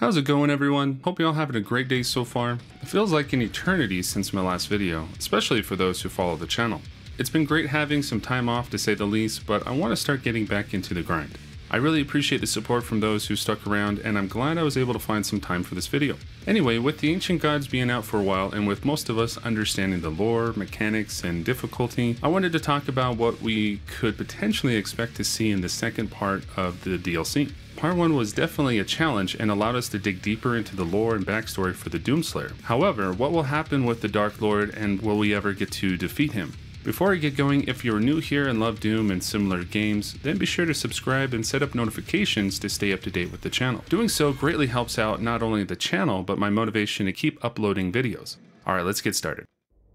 How's it going, everyone? Hope you're all having a great day so far. It feels like an eternity since my last video, especially for those who follow the channel. It's been great having some time off to say the least, but I want to start getting back into the grind. I really appreciate the support from those who stuck around, and I'm glad I was able to find some time for this video. Anyway, with the Ancient Gods being out for a while, and with most of us understanding the lore, mechanics, and difficulty, I wanted to talk about what we could potentially expect to see in the second part of the DLC. Part 1 was definitely a challenge and allowed us to dig deeper into the lore and backstory for the Doomslayer. However, what will happen with the Dark Lord, and will we ever get to defeat him? Before I get going, if you're new here and love Doom and similar games, then be sure to subscribe and set up notifications to stay up to date with the channel. Doing so greatly helps out not only the channel, but my motivation to keep uploading videos. Alright, let's get started.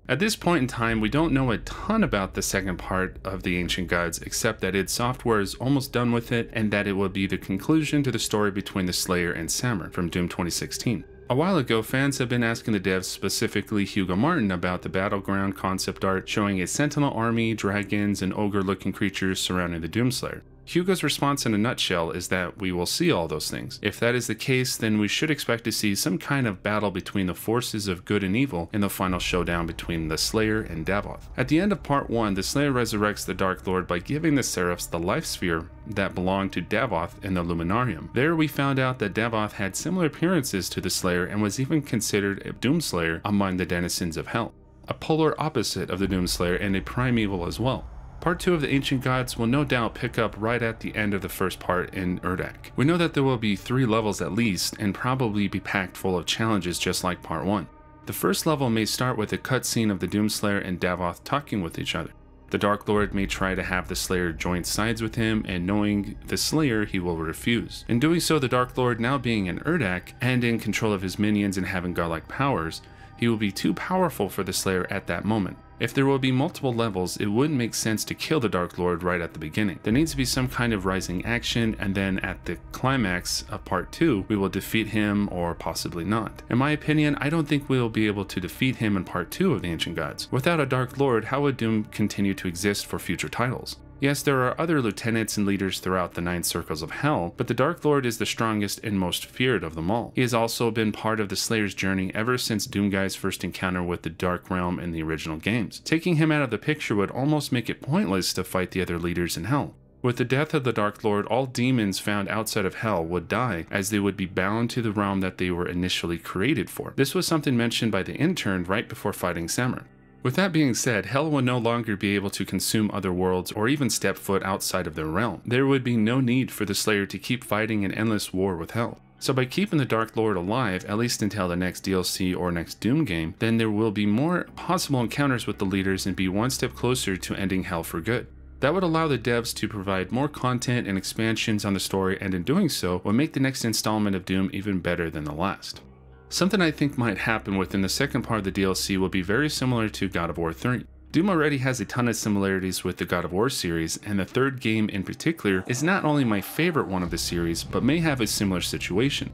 At this point in time, we don't know a ton about the second part of the Ancient Gods, except that id Software is almost done with it, and that it will be the conclusion to the story between the Slayer and Samur from Doom 2016. A while ago, fans have been asking the devs, specifically Hugo Martin, about the battleground concept art showing a sentinel army, dragons, and ogre-looking creatures surrounding the Doomslayer. Hugo's response in a nutshell is that we will see all those things. If that is the case, then we should expect to see some kind of battle between the forces of good and evil in the final showdown between the Slayer and Davoth. At the end of part 1, the Slayer resurrects the Dark Lord by giving the Seraphs the life sphere that belonged to Davoth in the Luminarium. There we found out that Davoth had similar appearances to the Slayer and was even considered a Doomslayer among the denizens of Hell. A polar opposite of the Doomslayer and a primeval as well. Part 2 of the Ancient Gods will no doubt pick up right at the end of the first part in Urdak. We know that there will be 3 levels at least, and probably be packed full of challenges just like part 1. The first level may start with a cutscene of the Doomslayer and Davoth talking with each other. The Dark Lord may try to have the Slayer join sides with him, and knowing the Slayer, he will refuse. In doing so, the Dark Lord, now being in Urdak, and in control of his minions and having godlike powers, he will be too powerful for the Slayer at that moment. If there will be multiple levels, it wouldn't make sense to kill the Dark Lord right at the beginning. There needs to be some kind of rising action, and then at the climax of part 2, we will defeat him, or possibly not. In my opinion, I don't think we will be able to defeat him in part 2 of the Ancient Gods. Without a Dark Lord, how would Doom continue to exist for future titles? Yes, there are other lieutenants and leaders throughout the 9 circles of Hell, but the Dark Lord is the strongest and most feared of them all. He has also been part of the Slayer's journey ever since Doomguy's first encounter with the Dark Realm in the original games. Taking him out of the picture would almost make it pointless to fight the other leaders in Hell. With the death of the Dark Lord, all demons found outside of Hell would die, as they would be bound to the realm that they were initially created for. This was something mentioned by the intern right before fighting Samur. With that being said, Hell would no longer be able to consume other worlds or even step foot outside of their realm. There would be no need for the Slayer to keep fighting an endless war with Hell. So by keeping the Dark Lord alive, at least until the next DLC or next Doom game, then there will be more possible encounters with the leaders and be one step closer to ending Hell for good. That would allow the devs to provide more content and expansions on the story, and in doing so, will make the next installment of Doom even better than the last. Something I think might happen within the second part of the DLC will be very similar to God of War 3. Doom already has a ton of similarities with the God of War series, and the third game in particular is not only my favorite one of the series, but may have a similar situation.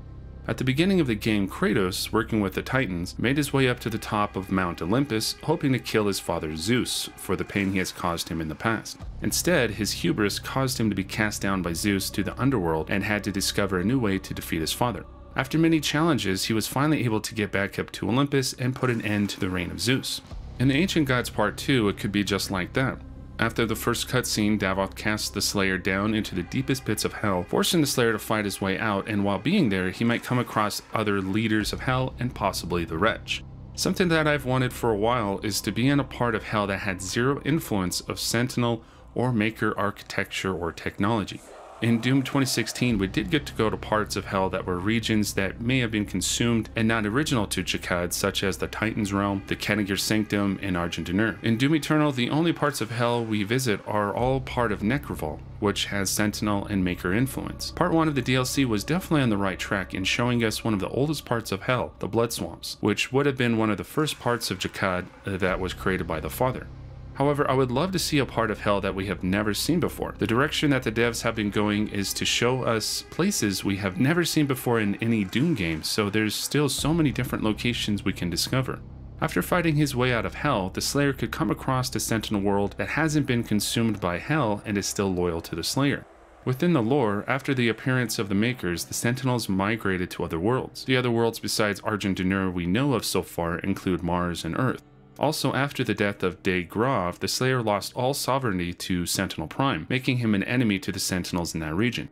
At the beginning of the game, Kratos, working with the Titans, made his way up to the top of Mount Olympus, hoping to kill his father Zeus for the pain he has caused him in the past. Instead, his hubris caused him to be cast down by Zeus to the underworld and had to discover a new way to defeat his father. After many challenges, he was finally able to get back up to Olympus and put an end to the reign of Zeus. In the Ancient Gods Part 2, it could be just like that. After the first cutscene, Davoth casts the Slayer down into the deepest pits of Hell, forcing the Slayer to fight his way out, and while being there, he might come across other leaders of Hell and possibly the Wretch. Something that I've wanted for a while is to be in a part of Hell that had zero influence of Sentinel or Maker architecture or technology. In Doom 2016, we did get to go to parts of Hell that were regions that may have been consumed and not original to Jakad, such as the Titan's Realm, the Kenigir Sanctum, and Argent-D'Nur. In Doom Eternal, the only parts of Hell we visit are all part of Necroval, which has Sentinel and Maker influence. Part 1 of the DLC was definitely on the right track in showing us one of the oldest parts of Hell, the Blood Swamps, which would have been one of the first parts of Jakad that was created by the Father. However, I would love to see a part of Hell that we have never seen before. The direction that the devs have been going is to show us places we have never seen before in any Doom game, so there's still so many different locations we can discover. After fighting his way out of Hell, the Slayer could come across a Sentinel world that hasn't been consumed by Hell and is still loyal to the Slayer. Within the lore, after the appearance of the Makers, the Sentinels migrated to other worlds. The other worlds besides RipNtear we know of so far include Mars and Earth. Also, after the death of Grav, the Slayer lost all sovereignty to Sentinel Prime, making him an enemy to the Sentinels in that region.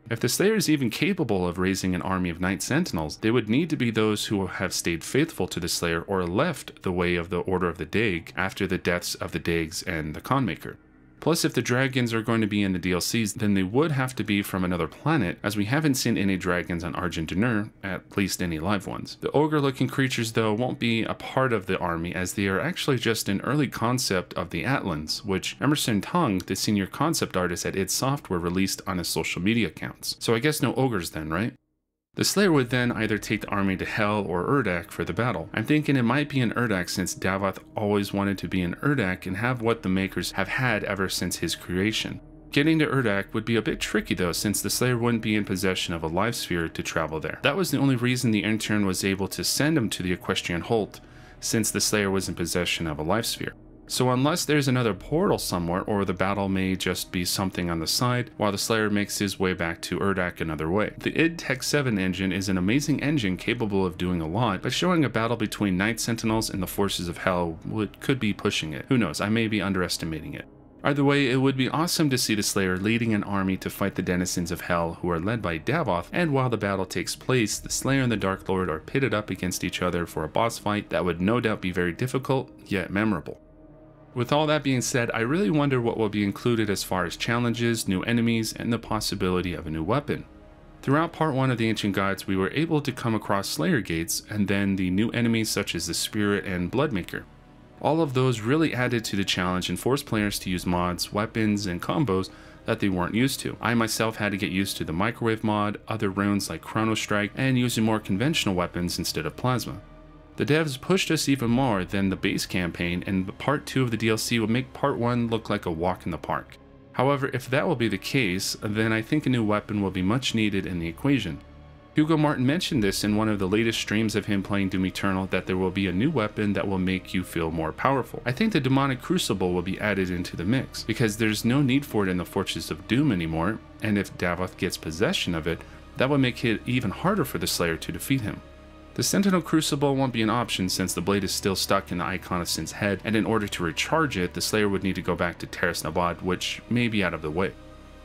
If the Slayer is even capable of raising an army of Knight Sentinels, they would need to be those who have stayed faithful to the Slayer or left the way of the Order of the Daig after the deaths of the Daigs and the Khanmaker. Plus, if the dragons are going to be in the DLCs, then they would have to be from another planet, as we haven't seen any dragons on RipNtear, at least any live ones. The ogre-looking creatures, though, won't be a part of the army, as they are actually just an early concept of the Atlands, which Emerson Tong, the senior concept artist at id Software, released on his social media accounts. So I guess no ogres then, right? The Slayer would then either take the army to Hell or Urdak for the battle. I'm thinking it might be an Urdak since Davoth always wanted to be an Urdak and have what the Makers have had ever since his creation. Getting to Urdak would be a bit tricky though, since the Slayer wouldn't be in possession of a life sphere to travel there. That was the only reason the intern was able to send him to the Equestrian Holt, since the Slayer was in possession of a life sphere. So unless there's another portal somewhere, or the battle may just be something on the side, while the Slayer makes his way back to Urdak another way. The id Tech 7 engine is an amazing engine capable of doing a lot, but showing a battle between Knight Sentinels and the forces of Hell could be pushing it. Who knows, I may be underestimating it. Either way, it would be awesome to see the Slayer leading an army to fight the denizens of Hell, who are led by Davoth, and while the battle takes place, the Slayer and the Dark Lord are pitted up against each other for a boss fight that would no doubt be very difficult, yet memorable. With all that being said, I really wonder what will be included as far as challenges, new enemies, and the possibility of a new weapon. Throughout part 1 of the Ancient Gods, we were able to come across Slayer Gates, and then the new enemies such as the Spirit and Bloodmaker. All of those really added to the challenge and forced players to use mods, weapons, and combos that they weren't used to. I myself had to get used to the microwave mod, other runes like Chrono Strike, and using more conventional weapons instead of plasma. The devs pushed us even more than the base campaign, and part 2 of the DLC would make part 1 look like a walk in the park. However, if that will be the case, then I think a new weapon will be much needed in the equation. Hugo Martin mentioned this in one of the latest streams of him playing Doom Eternal, that there will be a new weapon that will make you feel more powerful. I think the Demonic Crucible will be added into the mix, because there's no need for it in the Fortress of Doom anymore, and if Davoth gets possession of it, that would make it even harder for the Slayer to defeat him. The Sentinel Crucible won't be an option since the blade is still stuck in the Icon of Sin's head, and in order to recharge it, the Slayer would need to go back to Terras Nabad, which may be out of the way.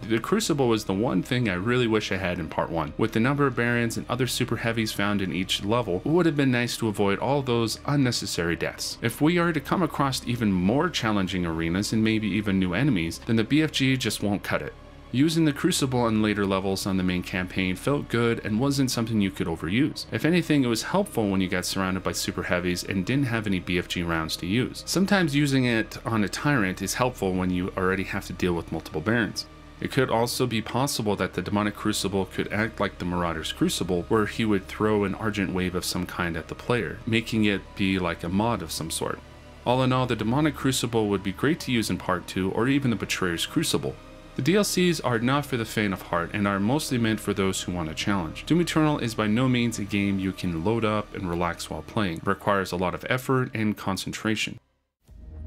The Crucible was the one thing I really wish I had in part 1. With the number of Barons and other super heavies found in each level, it would have been nice to avoid all those unnecessary deaths. If we are to come across even more challenging arenas and maybe even new enemies, then the BFG just won't cut it. Using the Crucible on later levels on the main campaign felt good and wasn't something you could overuse. If anything, it was helpful when you got surrounded by super heavies and didn't have any BFG rounds to use. Sometimes using it on a Tyrant is helpful when you already have to deal with multiple Barons. It could also be possible that the Demonic Crucible could act like the Marauder's Crucible, where he would throw an Argent Wave of some kind at the player, making it be like a mod of some sort. All in all, the Demonic Crucible would be great to use in part 2, or even the Betrayer's Crucible. The DLCs are not for the faint of heart and are mostly meant for those who want a challenge. Doom Eternal is by no means a game you can load up and relax while playing. It requires a lot of effort and concentration.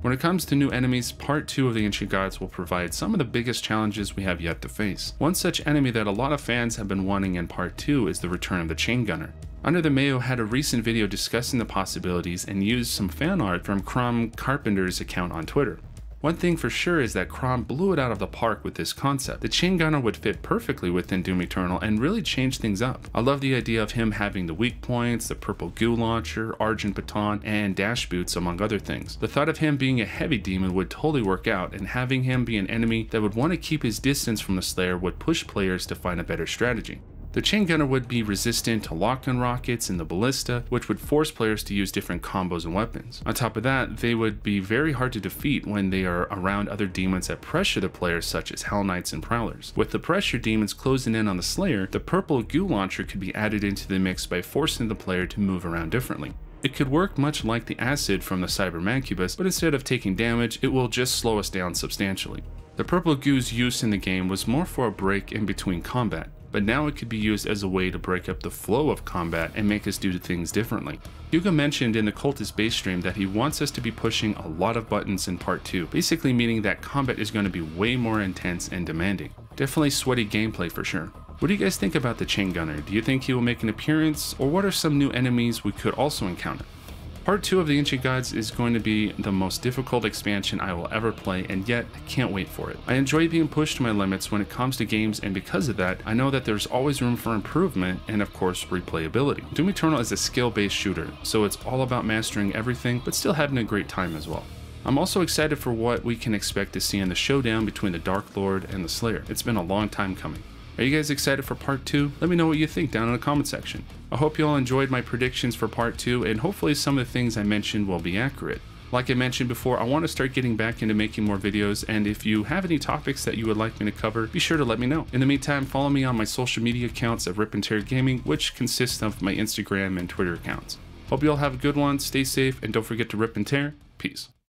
When it comes to new enemies, part 2 of the Ancient Gods will provide some of the biggest challenges we have yet to face. One such enemy that a lot of fans have been wanting in part 2 is the return of the Chain Gunner. Under the Mayo had a recent video discussing the possibilities and used some fan art from Crom Carpenter's account on Twitter. One thing for sure is that Crom blew it out of the park with this concept. The Chain Gunner would fit perfectly within Doom Eternal and really change things up. I love the idea of him having the weak points, the purple goo launcher, Argent Baton, and dash boots among other things. The thought of him being a heavy demon would totally work out, and having him be an enemy that would want to keep his distance from the Slayer would push players to find a better strategy. The Chain Gunner would be resistant to lock-on rockets and the ballista, which would force players to use different combos and weapons. On top of that, they would be very hard to defeat when they are around other demons that pressure the players, such as Hell Knights and Prowlers. With the pressure demons closing in on the Slayer, the purple goo launcher could be added into the mix by forcing the player to move around differently. It could work much like the acid from the Cyber Mancubus, but instead of taking damage, it will just slow us down substantially. The purple goo's use in the game was more for a break in between combat. but now it could be used as a way to break up the flow of combat and make us do things differently. Hugo mentioned in the Cultist base stream that he wants us to be pushing a lot of buttons in part 2, basically meaning that combat is going to be way more intense and demanding. Definitely sweaty gameplay for sure. What do you guys think about the Chain Gunner? Do you think he will make an appearance, or what are some new enemies we could also encounter? Part 2 of the Ancient Gods is going to be the most difficult expansion I will ever play, and yet I can't wait for it. I enjoy being pushed to my limits when it comes to games, and because of that, I know that there's always room for improvement and of course replayability. Doom Eternal is a skill-based shooter, so it's all about mastering everything but still having a great time as well. I'm also excited for what we can expect to see in the showdown between the Dark Lord and the Slayer. It's been a long time coming. Are you guys excited for part 2? Let me know what you think down in the comment section. I hope you all enjoyed my predictions for part 2, and hopefully some of the things I mentioned will be accurate. Like I mentioned before, I want to start getting back into making more videos, and if you have any topics that you would like me to cover, be sure to let me know. In the meantime, follow me on my social media accounts at RipNtear Gaming, which consists of my Instagram and Twitter accounts. Hope you all have a good one, stay safe, and don't forget to rip and tear. Peace.